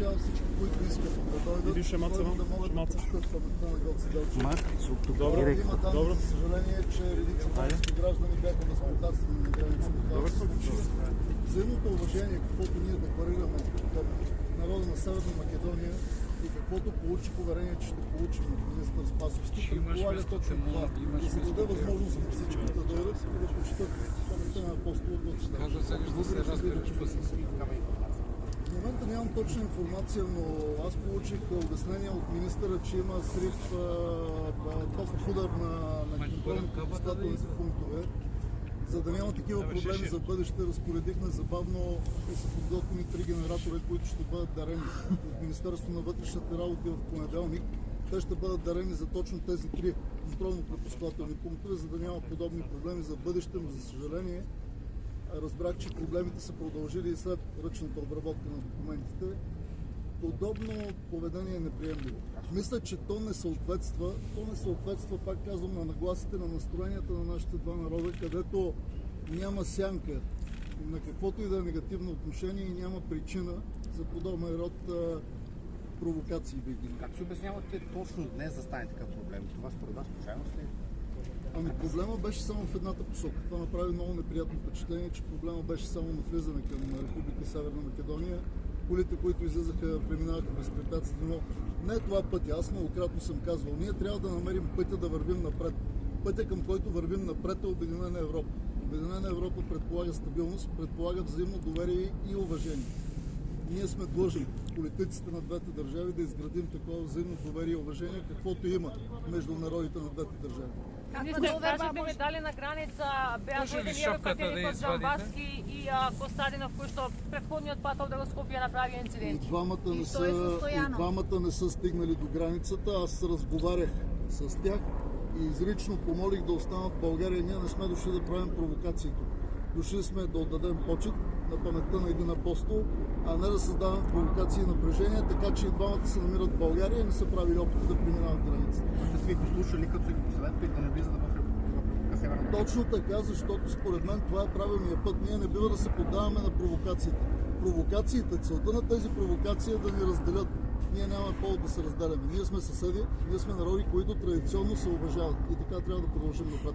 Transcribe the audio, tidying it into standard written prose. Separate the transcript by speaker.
Speaker 1: пригласява всички, които искат да дойдат, да могат да посетят паметта на Гоце Делчев. Има данни, за съжаление, че редица български граждани бяха възпрепятствани на границата. Взаимното уважение, каквото ние декларираме към народа на Северна Македония и каквото получи поверение, че ще получим от министър Спасовски, предполага точно това. Да се даде възможност на всички да дойдат и да почитат паметта на апостола Гоце Делчев. В момента нямам точна информация, но аз получих обяснение от министъра, че има срив топов удар на контролно-пропускателните пунктове. За да няма такива проблеми за бъдеще, разпоредихме забавно да са подготвени 3 генератора, които ще бъдат дарени от Министерството на вътрешните работи в понеделник. Те ще бъдат дарени за точно тези 3 контролно-пропускателни пунктове, за да няма подобни проблеми за бъдеще, но за съжаление разбрах, че проблемите са продължили и след ръчната обработка на документите. Подобно поведение е неприемливо. Мисля, че то не съответства, пак казвам, на нагласите, на настроенията на нашите два народа, където няма сянка на каквото и да е негативно отношение и няма причина за подобен род провокации.
Speaker 2: Как се обяснявате точно днес да стане такъв проблем? Това според вас случайност ли?
Speaker 1: Ами проблема беше само в едната посока. Това направи много неприятно впечатление, че проблема беше само на влизане към Република Северна Македония. Колите, които излизаха, преминаваха безпрепятствено. Не е това пътя. Аз многократно съм казвал. Ние трябва да намерим пътя да вървим напред. Пътя, към който вървим напред, е Обединена Европа. Обединена Европа предполага стабилност, предполага взаимно доверие и уважение. Ние сме длъжни, политиците на двете държави, да изградим такова взаимно доверие и уважение, каквото има между народите на двете държави.
Speaker 3: Кажете ми дали на граница бяха дойдени евакуатирани Джамбазки и Костадинов, които предходният път от Скопие направи инциденти.
Speaker 1: И двамата не са стигнали до границата. Аз разговарях с тях и изрично помолих да останат в България. Ние не сме дошли да правим провокации тук. Дошли сме да отдадем почет на паметта на един апостол, а не да създаваме провокации и напрежение, така че и двамата се намират в България и не са правили опити да преминават границата.
Speaker 2: Да сте ви послушали, като се посъветвате и да не влизат в Република Северна.
Speaker 1: Точно така, защото според мен това е правилният път. Ние не бива да се поддаваме на провокациите. Целта на тези провокации е да ни разделят. Ние нямаме повод да се разделяме. Ние сме съседи, ние сме народи, които традиционно се уважават. И така трябва да продължим напред.